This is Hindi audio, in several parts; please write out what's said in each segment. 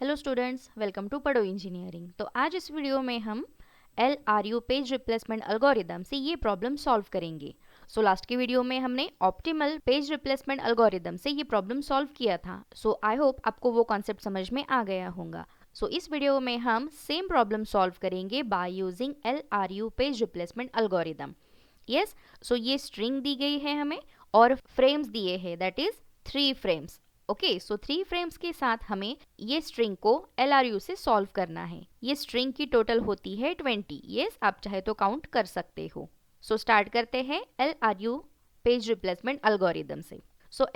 हेलो स्टूडेंट्स, वेलकम टू पढ़ो इंजीनियरिंग। तो आज इस वीडियो में हम LRU पेज रिप्लेसमेंट एल्गोरिदम से ये प्रॉब्लम सॉल्व करेंगे। लास्ट की वीडियो में हमने ऑप्टिमल पेज रिप्लेसमेंट एल्गोरिदम से ये प्रॉब्लम सॉल्व किया था। आई होप आपको वो कॉन्सेप्ट समझ में आ गया होगा। इस वीडियो में हम सेम प्रॉब्लम सॉल्व करेंगे by using LRU page replacement algorithm. Yes, ये स्ट्रिंग दी गई है हमें और फ्रेम्स दिए हैं, that is 3 frames. Okay, 3 frames के साथ हमें ये स्ट्रिंग को LRU से सॉल्व करना है। ये स्ट्रिंग की टोटल होती है 20। यस, आप चाहे तो काउंट कर सकते हो। स्टार्ट करते हैं LRU पेज रिप्लेसमेंट एल्गोरिदम से।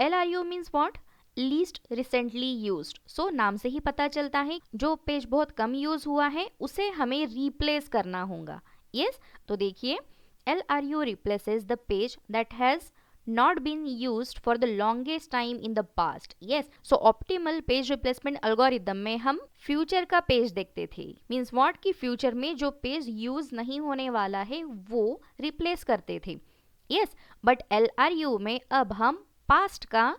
LRU means what? Least recently used. नाम से ही पता चलता है जो पेज बहुत कम यूज हुआ है उसे हमें रिप्लेस करना होगा। यस, तो देखिए, LRU replaces the page that has not been used for the longest time in the past. Yes, optimal page replacement algorithm में हम फ्यूचर का पेज देखते थे। मीन्स व्हाट कि फ्यूचर में जो पेज यूज नहीं होने वाला है वो रिप्लेस करते थे। यस, बट LRU में अब हम पास्ट का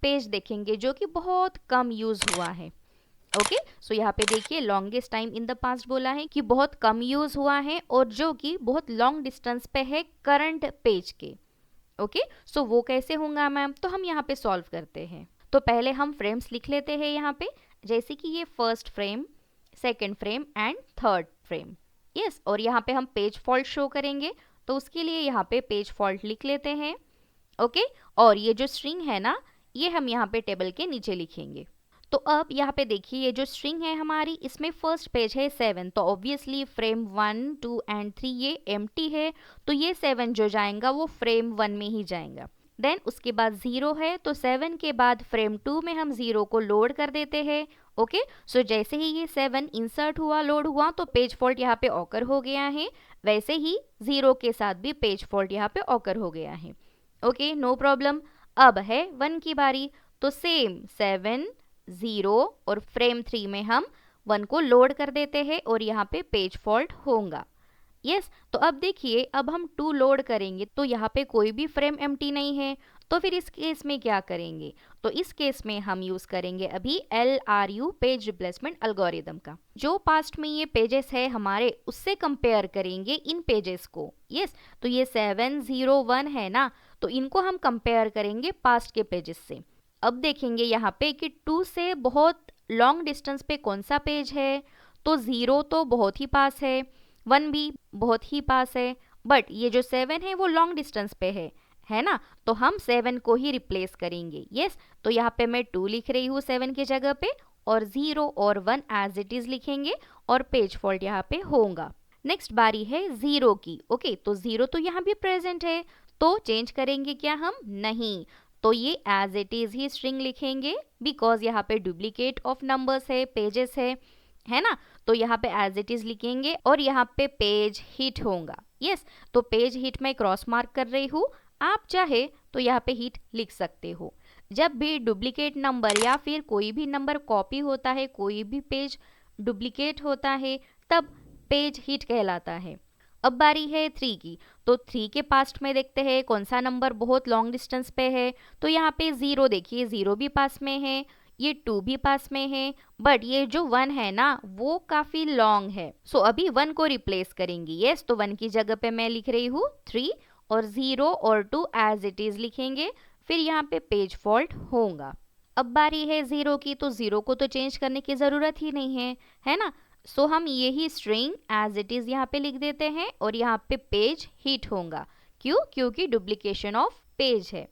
पेज देखेंगे जो कि बहुत कम यूज हुआ है। ओके, यहाँ पे देखिए longest time in the past बोला है कि बहुत कम यूज हुआ है और जो कि बहुत लॉन्ग डिस्टेंस पे है करंट पेज के। ओके, वो कैसे होगा मैम? तो हम यहाँ पे सॉल्व करते हैं। तो पहले हम फ्रेम्स लिख लेते हैं यहाँ पे, जैसे कि ये first frame, second frame and third frame. Yes, और यहाँ पे हम पेज फॉल्ट शो करेंगे, तो उसके लिए यहाँ पे पेज फॉल्ट लिख लेते हैं। ओके, और ये जो स्ट्रिंग है ना, ये हम यहाँ पे टेबल के नीचे लिखेंगे। तो अब यहाँ पे देखिए, ये जो स्ट्रिंग है हमारी, इसमें फर्स्ट पेज है 7, तो ऑब्वियसली फ्रेम 1, 2 एंड 3 ये एम्प्टी है, तो ये 7 जो जाएगा वो फ्रेम 1 में ही जाएगा। देन उसके बाद 0 है, तो 7 के बाद फ्रेम 2 में हम 0 को लोड कर देते हैं। ओके, जैसे ही ये 7 इंसर्ट हुआ, लोड हुआ, तो पेज फॉल्ट यहाँ पे ऑकर हो गया है। वैसे ही 0 के साथ भी पेज फॉल्ट यहाँ पे ऑकर हो गया है। Okay, no problem. अब है 1 की बारी, तो सेम 7, 0 और फ्रेम 3 में हम 1 को लोड कर देते हैं और यहाँ पे पेज फॉल्ट होगा। यस, तो अब देखिए, अब हम 2 लोड करेंगे तो यहाँ पे कोई भी फ्रेम एम्प्टी नहीं है, तो फिर इस केस में क्या करेंगे? तो इस केस में हम यूज करेंगे अभी LRU पेज रिप्लेसमेंट एल्गोरिदम का। जो पास्ट में ये पेजेस है हमारे, उससे कंपेयर करेंगे इन पेजेस को। यस, तो ये 7, 0, 1 है ना, तो इनको हम कंपेयर करेंगे पास्ट के पेजेस से। अब देखेंगे यहाँ पे कि 2 से बहुत लॉन्ग डिस्टेंस पे कौन सा पेज है। तो 0 तो बहुत ही पास है, 1 भी बहुत ही पास है, बट ये जो 7 है वो लॉन्ग डिस्टेंस पे है ना, तो हम 7 को ही रिप्लेस करेंगे। यस, तो यहाँ पे मैं 2 लिख रही हूँ 7 की जगह पे, और 0 और 1 एज इट इज लिखेंगे और पेज फॉल्ट यहाँ पे होगा। नेक्स्ट बारी है 0 की। ओके, तो 0 तो यहाँ भी प्रेजेंट है, तो चेंज करेंगे क्या हम? नहीं, तो ये एज इट इज ही स्ट्रिंग लिखेंगे, बिकॉज यहाँ पे डुप्लीकेट ऑफ नंबर्स है, पेजेस है ना, तो यहाँ पे एज इट इज लिखेंगे और यहाँ पे पेज हिट होगा। यस, तो पेज हिट में क्रॉस मार्क कर रही हूँ, आप चाहे तो यहाँ पे हिट लिख सकते हो। जब भी डुप्लीकेट नंबर या फिर कोई भी नंबर कॉपी होता है, कोई भी पेज डुप्लीकेट होता है, तब पेज हिट कहलाता है। अब बारी है 3 की, तो 3 के पास्ट में देखते हैं कौन सा नंबर बहुत लॉन्ग डिस्टेंस पे है। तो यहाँ पे 0 देखिए, 0 भी पास में है, ये 2 भी पास में है, बट ये जो 1 है ना वो काफी लॉन्ग है। अभी 1 को रिप्लेस करेंगे। यस, तो 1 की जगह पे मैं लिख रही हूँ 3 और 0 और 2 एज इट इज लिखेंगे, फिर यहाँ पे पेज फॉल्ट होगा। अब बारी है 0 की, तो 0 को तो चेंज करने की जरूरत ही नहीं है ना, हम यही स्ट्रिंग एज इट इज यहाँ पे लिख देते हैं और यहाँ पे पेज हिट होगा। क्यों? क्योंकि डुप्लीकेशन ऑफ पेज है।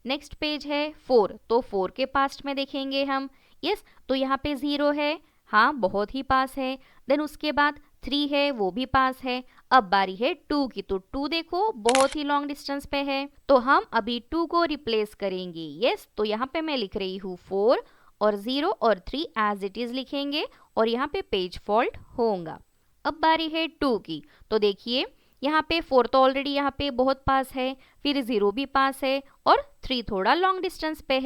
नेक्स्ट पेज है 4, तो 4 के पास्ट में देखेंगे हम। यस, तो यहाँ पे 0 है, हाँ बहुत ही पास है। देन उसके बाद 3 है, वो भी पास है। अब बारी है 2 की, तो 2 देखो बहुत ही लॉन्ग डिस्टेंस पे है, तो हम अभी 2 को रिप्लेस करेंगे। यस, तो यहाँ पे मैं लिख रही हूँ 4 और 0 और 3 एज इट इज लिखेंगे और यहाँ पे पेज फॉल्ट होगा। अब बारी है 2 की, तो देखिए यहाँ पे 4 तो ऑलरेडी यहाँ पे बहुत पास है, फिर 0 भी पास है और 3 थोड़ा लॉन्ग डिस्टेंस पे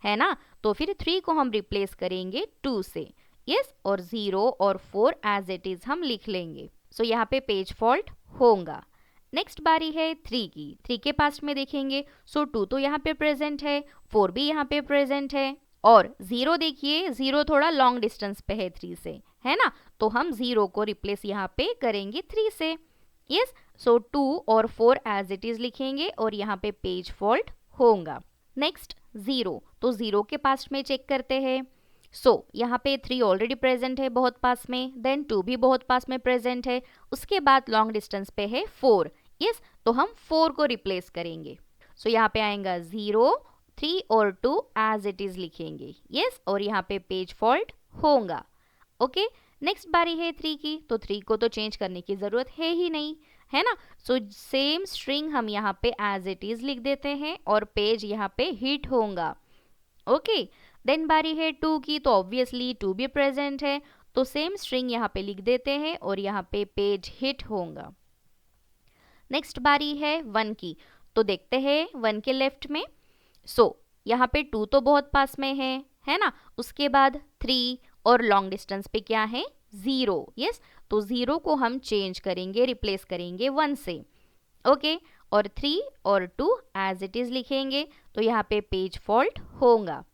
है ना, तो फिर 3 को हम रिप्लेस करेंगे 2 से। यस, और 0 और 4 एज इट इज हम लिख लेंगे। यहाँ पे पेज फॉल्ट होगा। नेक्स्ट बारी है 3 की, 3 के पास्ट में देखेंगे, 2 तो यहाँ पे प्रेजेंट है, 4 भी यहाँ पे प्रेजेंट है, और 0 देखिए 0 थोड़ा लॉन्ग डिस्टेंस पे है 3 से, है ना, तो हम 0 को रिप्लेस यहाँ पे करेंगे 3 से। यस, सो 2 और 4 एज इट इज लिखेंगे और यहाँ पे पेज फॉल्ट होगा। नेक्स्ट 0, तो 0 के पास में चेक करते हैं। सो यहाँ पे 3 ऑलरेडी प्रेजेंट है बहुत पास में, देन 2 भी बहुत पास में प्रेजेंट है, उसके बाद लॉन्ग डिस्टेंस पे है 4। यस, तो हम 4 को रिप्लेस करेंगे। सो यहाँ पे आएगा 0, 3 और 2 एज इट इज लिखेंगे। यस, और यहाँ पे पेज फॉल्ट होगा। ओके, नेक्स्ट बारी है 3 की, तो 3 को तो चेंज करने की जरूरत है ही नहीं, है ना, सो सेम स्ट्रिंग हम यहाँ पे एज इट इज लिख देते हैं और पेज यहाँ पे हिट होगा। ओके, देन बारी है 2 की, तो ऑब्वियसली 2 भी प्रेजेंट है, तो सेम स्ट्रिंग यहाँ पे लिख देते हैं और यहाँ पे पेज हिट होगा। नेक्स्ट बारी है 1 की, तो देखते हैं 1 के लेफ्ट में। सो यहाँ पे 2 तो बहुत पास में है ना, उसके बाद 3 और लॉन्ग डिस्टेंस पे क्या है 0। यस, तो 0 को हम चेंज करेंगे, रिप्लेस करेंगे 1 से। ओके, और 3 और 2 एज इट इज लिखेंगे, तो यहाँ पे पेज फॉल्ट होगा।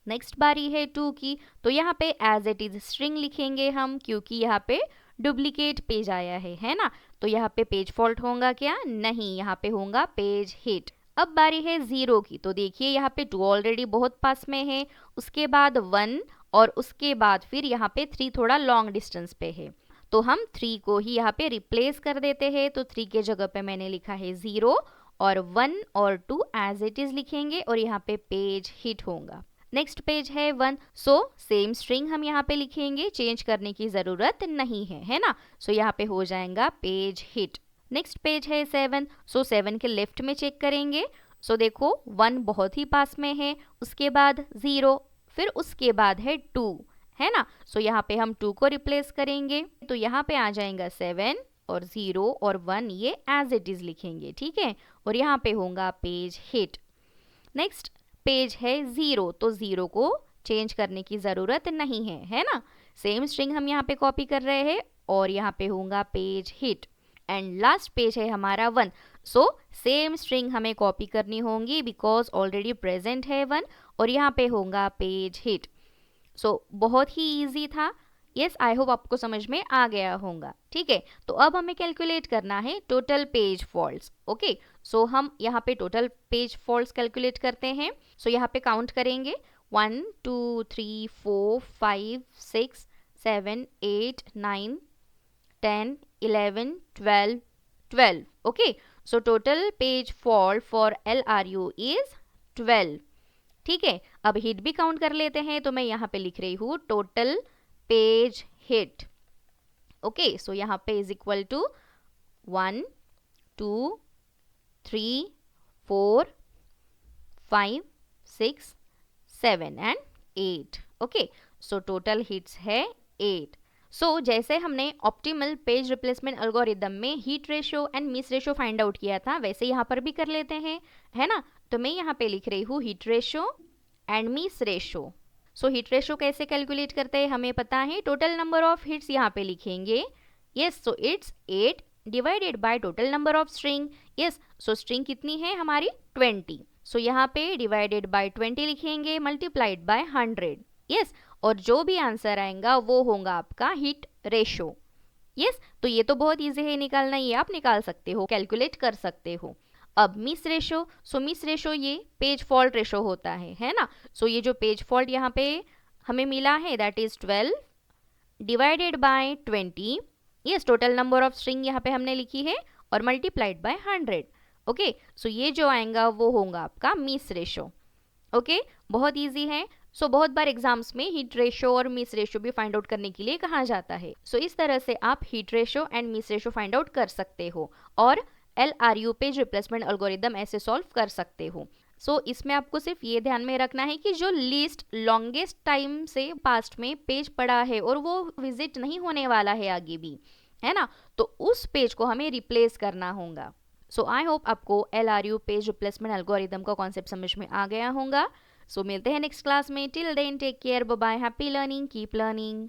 नेक्स्ट बारी है 2 की, तो यहाँ पे एज इट इज स्ट्रिंग लिखेंगे हम, क्योंकि यहाँ पे डुप्लीकेट पेज आया है ना, तो यहाँ पे पेज फॉल्ट होगा क्या, नहीं, यहाँ पे होगा पेज हिट। अब बारी है 0 की, तो देखिए यहाँ पे 2 ऑलरेडी बहुत पास में है, उसके बाद 1 और उसके बाद फिर यहाँ पे 3 थोड़ा लॉन्ग डिस्टेंस पे है, तो हम 3 को ही यहाँ पे रिप्लेस कर देते हैं। तो 3 के जगह पे मैंने लिखा है 0 और 1 और 2 एज इट इज लिखेंगे और यहाँ पे पेज हिट होगा। नेक्स्ट पेज है 1, सो सेम स्ट्रिंग हम यहाँ पे लिखेंगे, चेंज करने की जरूरत नहीं है ना, सो यहाँ पे हो जाएगा पेज हिट। नेक्स्ट पेज है 7, सो 7 के लेफ्ट में चेक करेंगे। सो देखो 1 बहुत ही पास में है, उसके बाद 0, फिर उसके बाद है 2, है ना, सो यहाँ पे हम 2 को रिप्लेस करेंगे, तो यहाँ पे आ जाएगा 7 और 0 और 1 ये एज इट इज लिखेंगे, ठीक है, और यहाँ पे होगा पेज हिट। नेक्स्ट पेज है 0, तो 0 को चेंज करने की ज़रूरत नहीं है ना, सेम स्ट्रिंग हम यहाँ पे कॉपी कर रहे हैं और यहाँ पे होगा page hit. And last page है हमारा 1, सो सेम स्ट्रिंग हमें कॉपी करनी होगी बिकॉज ऑलरेडी प्रेजेंट है 1 और यहाँ पे होगा पेज हिट। सो बहुत ही इजी था। यस, आई होप आपको समझ में आ गया होगा, ठीक है। तो अब हमें कैलकुलेट करना है टोटल पेज फॉल्ट्स। ओके, सो हम यहाँ पे टोटल पेज फॉल्ट्स कैलकुलेट करते हैं। सो यहाँ पे काउंट करेंगे 1 2 3 4 5 6 7 8 9 10 11 12 12। Okay, so total page fault for LRU is 12, ठीक है। अब हिट भी काउंट कर लेते हैं, तो मैं यहाँ पे लिख रही हूँ total page hit. Okay, so यहाँ पे is equal to 1 2 3 4 5 6 7 and 8। Okay, so total hits है 8। सो जैसे हमने ऑप्टिमल पेज रिप्लेसमेंट एल्गोरिदम में hit ratio and miss ratio find out किया था, वैसे यहाँ पर भी कर लेते हैं, है ना। तो मैं यहाँ पे लिख रही हूँ heat ratio and miss ratio. So heat ratio कैसे कैलकुलेट करते हैं हमें पता है, टोटल नंबर ऑफ हिट्स यहाँ पे लिखेंगे। Yes, so it's 8 divided by total number of string. Yes, so string कितनी है हमारी 20, सो यहाँ पे डिवाइडेड बाय 20 लिखेंगे मल्टीप्लाइड बाय 100। यस, और जो भी आंसर आएगा वो होगा आपका हिट रेशियो। यस, तो ये तो बहुत ईजी है निकालना, ये आप निकाल सकते हो, कैलकुलेट कर सकते हो। अब मिस रेशो, सो मिस रेशो ये पेज फॉल्ट रेशो होता है ना। सो ये जो पेज फॉल्ट यहाँ पे हमें मिला है that is 12 divided by 20। Yes, total number of string यहाँ पे हमने लिखी है और मल्टीप्लाइड बाय 100। ओके, सो ये जो आएगा वो होगा आपका मिस रेशो। ओके, बहुत ईजी है। सो बहुत बार एग्जाम्स में हीट रेशो और मिस रेशो भी फाइंड आउट करने के लिए कहा जाता है। सो इस तरह से आप heat ratio and miss ratio find out कर सकते हो और LRU पेज रिप्लेसमेंट एल्गोरिदम ऐसे सॉल्व कर सकते हो। सो इसमें आपको सिर्फ ये ध्यान में रखना है कि जो लीस्ट लॉन्गेस्ट टाइम से पास्ट में पेज पड़ा है और वो विजिट नहीं होने वाला है आगे भी, है ना, तो उस पेज को हमें रिप्लेस करना होगा। सो आई होप आपको LRU पेज रिप्लेसमेंट एल्गोरिदम का कॉन्सेप्ट समझ में आ गया होगा। सो मिलते हैं नेक्स्ट क्लास में। Till then take care, bye bye, happy learning, keep learning.